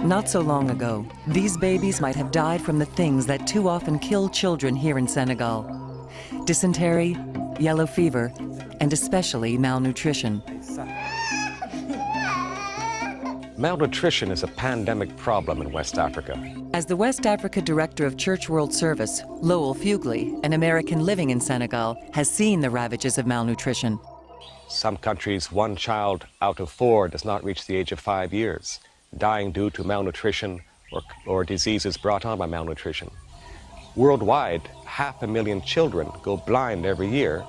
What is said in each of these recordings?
Not so long ago, these babies might have died from the things that too often kill children here in Senegal: dysentery, yellow fever, and especially malnutrition. Malnutrition is a pandemic problem in West Africa. As the West Africa Director of Church World Service, Lowell Fugley, an American living in Senegal, has seen the ravages of malnutrition. Some countries, 1 child out of 4 does not reach the age of 5 years, dying due to malnutrition or diseases brought on by malnutrition. Worldwide, 500,000 children go blind every year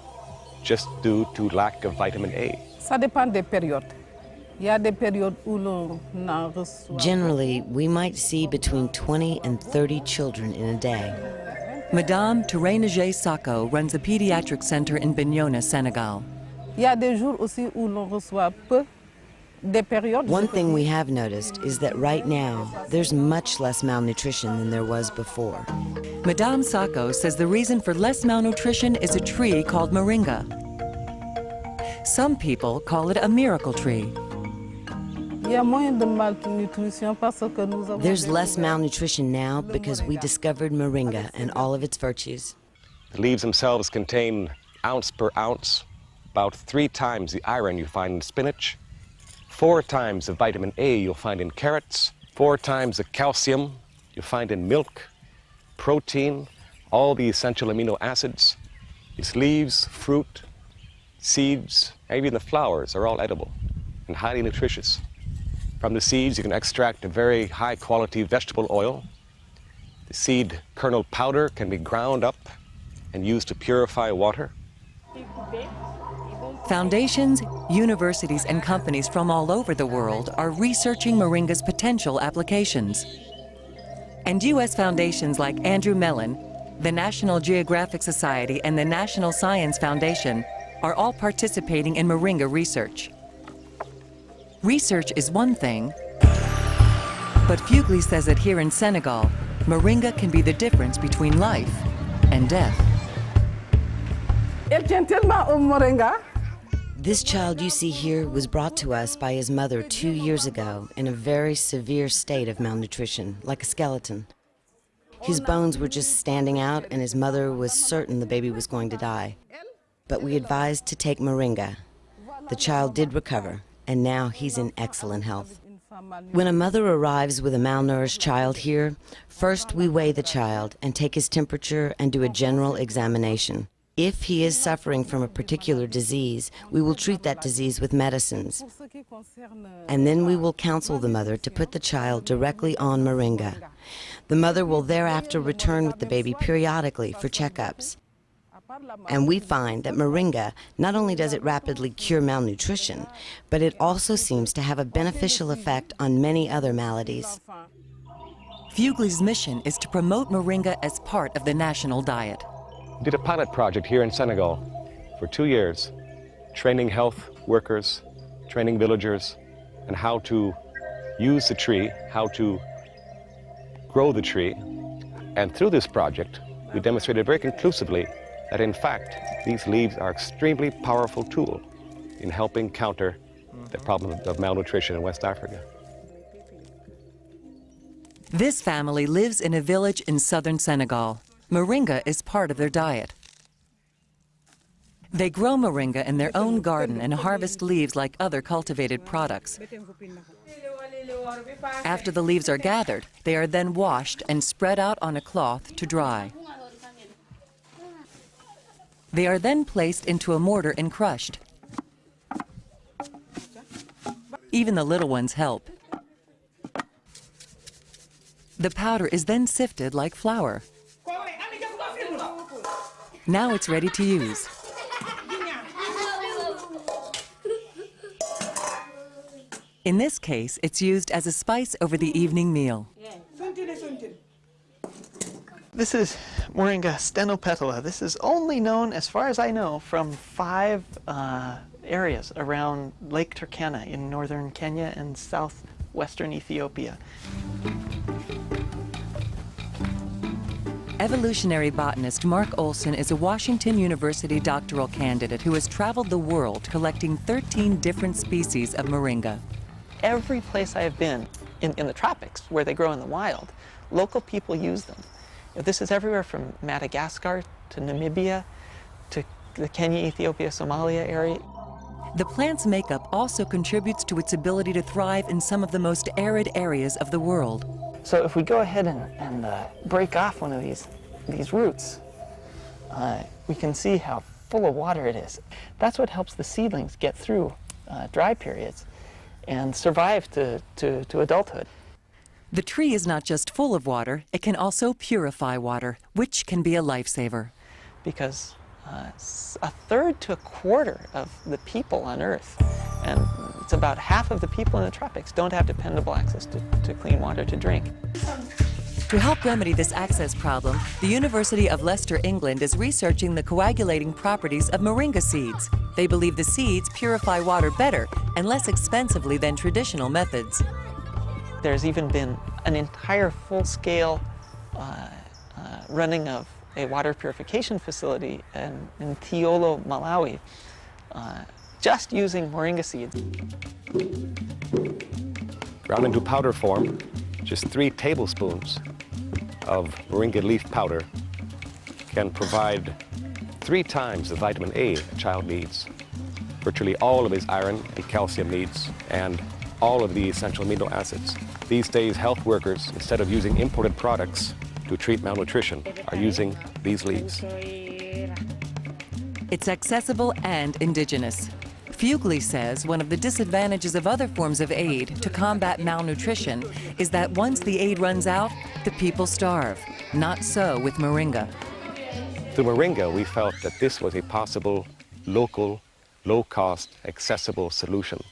just due to lack of vitamin A. Ça dépend des périodes. Generally, we might see between 20 and 30 children in a day. Madame Tourénégé Sako runs a pediatric center in Bignona, Senegal. One thing we have noticed is that right now, there's much less malnutrition than there was before. Madame Sako says the reason for less malnutrition is a tree called Moringa. Some people call it a miracle tree. There's less malnutrition now because we discovered Moringa and all of its virtues. The leaves themselves contain, ounce per ounce, about 3 times the iron you find in spinach, 4 times the vitamin A you'll find in carrots, 4 times the calcium you find in milk, protein, all the essential amino acids. Its leaves, fruit, seeds, and even the flowers are all edible and highly nutritious. From the seeds, you can extract a very high-quality vegetable oil. The seed kernel powder can be ground up and used to purify water. Foundations, universities, and companies from all over the world are researching Moringa's potential applications. And U.S. foundations like Andrew Mellon, the National Geographic Society, and the National Science Foundation are all participating in Moringa research. Research is one thing, but Fugley says that here in Senegal, Moringa can be the difference between life and death. This child you see here was brought to us by his mother 2 years ago in a very severe state of malnutrition, like a skeleton. His bones were just standing out and his mother was certain the baby was going to die. But we advised to take Moringa. The child did recover, and now he's in excellent health. When a mother arrives with a malnourished child here, first we weigh the child and take his temperature and do a general examination. If he is suffering from a particular disease, we will treat that disease with medicines. And then we will counsel the mother to put the child directly on Moringa. The mother will thereafter return with the baby periodically for checkups. And we find that Moringa, not only does it rapidly cure malnutrition, but it also seems to have a beneficial effect on many other maladies. Fugley's mission is to promote Moringa as part of the national diet. We did a pilot project here in Senegal for 2 years, training health workers, training villagers, and how to use the tree, how to grow the tree. And through this project, we demonstrated very conclusively that in fact, these leaves are an extremely powerful tool in helping counter the problem of malnutrition in West Africa. This family lives in a village in southern Senegal. Moringa is part of their diet. They grow Moringa in their own garden and harvest leaves like other cultivated products. After the leaves are gathered, they are then washed and spread out on a cloth to dry. They are then placed into a mortar and crushed. Even the little ones help. The powder is then sifted like flour. Now it's ready to use. In this case, it's used as a spice over the evening meal. This is Moringa stenopetala. This is only known, as far as I know, from 5 areas around Lake Turkana in northern Kenya and southwestern Ethiopia. Evolutionary botanist Mark Olson is a Washington University doctoral candidate who has traveled the world collecting 13 different species of Moringa. Every place I have been, in the tropics, where they grow in the wild, local people use them. This is everywhere from Madagascar to Namibia to the Kenya, Ethiopia, Somalia area. The plant's makeup also contributes to its ability to thrive in some of the most arid areas of the world. So if we go ahead and break off one of these roots, we can see how full of water it is. That's what helps the seedlings get through dry periods and survive to adulthood. The tree is not just full of water, it can also purify water, which can be a lifesaver. Because a third to a quarter of the people on Earth, and it's about half of the people in the tropics, don't have dependable access to clean water to drink. To help remedy this access problem, the University of Leicester, England is researching the coagulating properties of moringa seeds. They believe the seeds purify water better and less expensively than traditional methods. There's even been an entire full-scale running of a water purification facility in Tiolo, Malawi, just using moringa seeds. Ground into powder form, just 3 tablespoons of moringa leaf powder can provide 3 times the vitamin A a child needs, virtually all of his iron and calcium needs, and all of the essential amino acids. These days, health workers, instead of using imported products to treat malnutrition, are using these leaves. It's accessible and indigenous. Fugly says one of the disadvantages of other forms of aid to combat malnutrition is that once the aid runs out, the people starve. Not so with moringa. Through moringa, we felt that this was a possible, local, low-cost, accessible solution,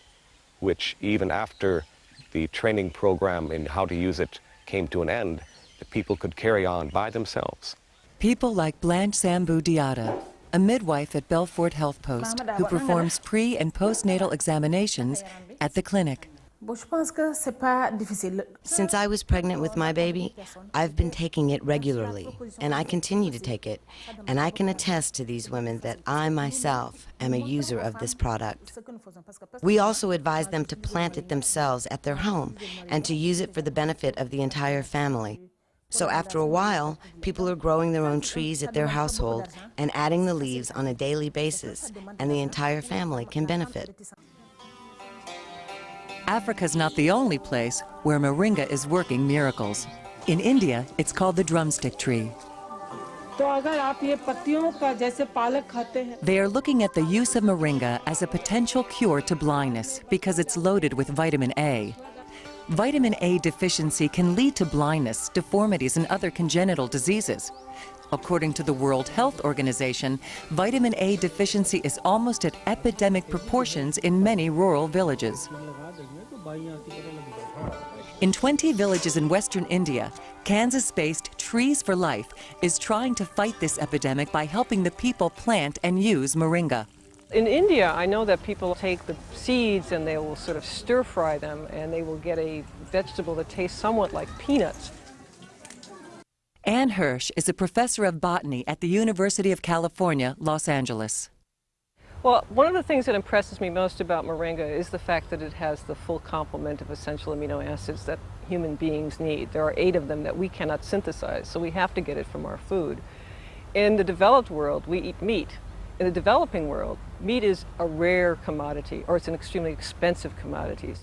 which even after the training program in how to use it came to an end, the people could carry on by themselves. People like Blanche Sambu Diata, a midwife at Belfort Health Post who performs pre- and postnatal examinations at the clinic. Since I was pregnant with my baby, I've been taking it regularly, and I continue to take it. And I can attest to these women that I myself am a user of this product. We also advise them to plant it themselves at their home and to use it for the benefit of the entire family. So after a while, people are growing their own trees at their household and adding the leaves on a daily basis, and the entire family can benefit. Africa's not the only place where moringa is working miracles. In India, it's called the drumstick tree. They are looking at the use of moringa as a potential cure to blindness because it's loaded with vitamin A. Vitamin A deficiency can lead to blindness, deformities, and other congenital diseases. According to the World Health Organization, vitamin A deficiency is almost at epidemic proportions in many rural villages. In 20 villages in western India, Kansas-based Trees for Life is trying to fight this epidemic by helping the people plant and use moringa. In India, I know that people take the seeds and they will sort of stir-fry them, and they will get a vegetable that tastes somewhat like peanuts. Ann Hirsch is a professor of botany at the University of California, Los Angeles. Well, one of the things that impresses me most about moringa is the fact that it has the full complement of essential amino acids that human beings need. There are 8 of them that we cannot synthesize, so we have to get it from our food. In the developed world, we eat meat. In the developing world, meat is a rare commodity, or it's an extremely expensive commodity.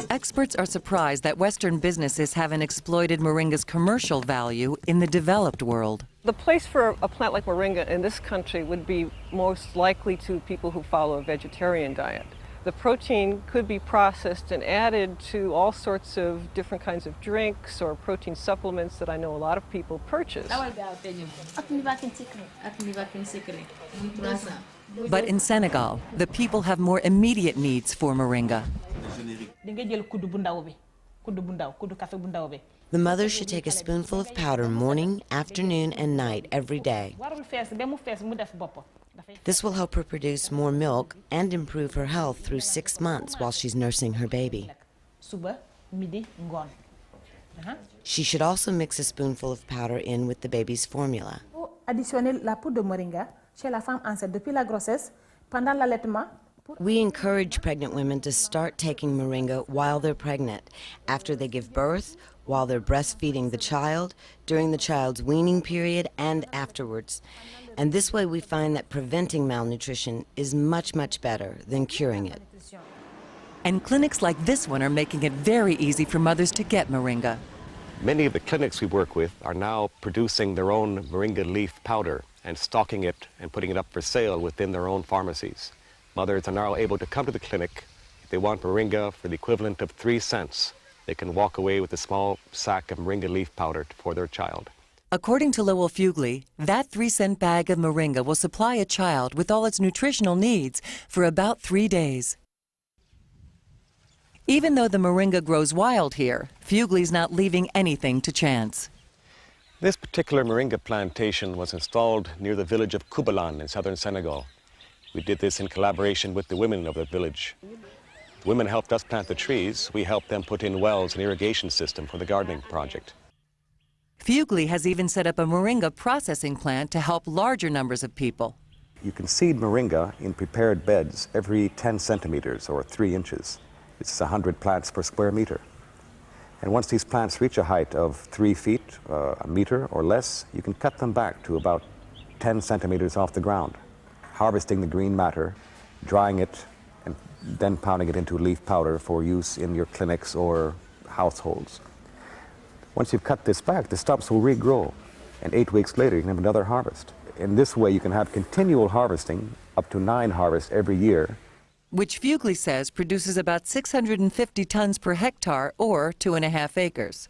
Experts are surprised that Western businesses haven't exploited moringa's commercial value in the developed world. The place for a plant like moringa in this country would be most likely to people who follow a vegetarian diet. The protein could be processed and added to all sorts of different kinds of drinks or protein supplements that I know a lot of people purchase. But in Senegal, the people have more immediate needs for moringa. The mother should take a spoonful of powder morning, afternoon, and night every day. This will help her produce more milk and improve her health through 6 months while she's nursing her baby. She should also mix a spoonful of powder in with the baby's formula. Additionner la poudre de moringa chez la femme enceinte depuis la grossesse, pendant l'allaitement, We encourage pregnant women to start taking Moringa while they're pregnant, after they give birth, while they're breastfeeding the child, during the child's weaning period, and afterwards. And this way we find that preventing malnutrition is much, much better than curing it. And clinics like this one are making it very easy for mothers to get Moringa. Many of the clinics we work with are now producing their own Moringa leaf powder and stocking it and putting it up for sale within their own pharmacies. Mothers are now able to come to the clinic. If they want Moringa for the equivalent of 3 cents, they can walk away with a small sack of Moringa leaf powder for their child. According to Lowell Fugely, that 3-cent bag of Moringa will supply a child with all its nutritional needs for about 3 days. Even though the Moringa grows wild here, Fugely's not leaving anything to chance. This particular Moringa plantation was installed near the village of Kubalan in southern Senegal. We did this in collaboration with the women of the village. The women helped us plant the trees. We helped them put in wells and irrigation system for the gardening project. Fugely has even set up a Moringa processing plant to help larger numbers of people. You can seed Moringa in prepared beds every 10 centimeters or 3 inches. It's 100 plants per square meter. And once these plants reach a height of 3 feet, a meter or less, you can cut them back to about 10 centimeters off the ground, harvesting the green matter, drying it, and then pounding it into leaf powder for use in your clinics or households. Once you've cut this back, the stumps will regrow, and 8 weeks later you can have another harvest. In this way you can have continual harvesting, up to 9 harvests every year. Which Fugely says produces about 650 tons per hectare, or 2.5 acres.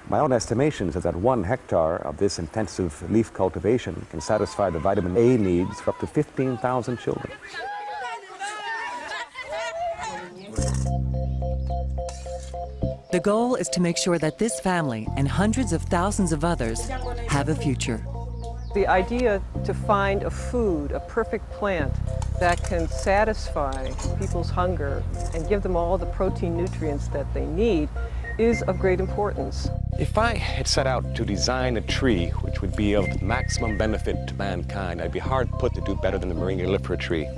My own estimations is that 1 hectare of this intensive leaf cultivation can satisfy the vitamin A needs for up to 15,000 children. The goal is to make sure that this family and hundreds of thousands of others have a future. The idea to find a food, a perfect plant, that can satisfy people's hunger and give them all the protein nutrients that they need is of great importance. If I had set out to design a tree which would be of maximum benefit to mankind, I'd be hard put to do better than the Moringa lifer tree.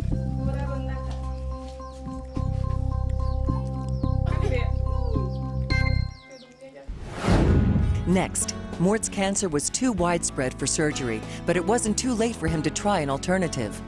Next, Mort's cancer was too widespread for surgery, but it wasn't too late for him to try an alternative.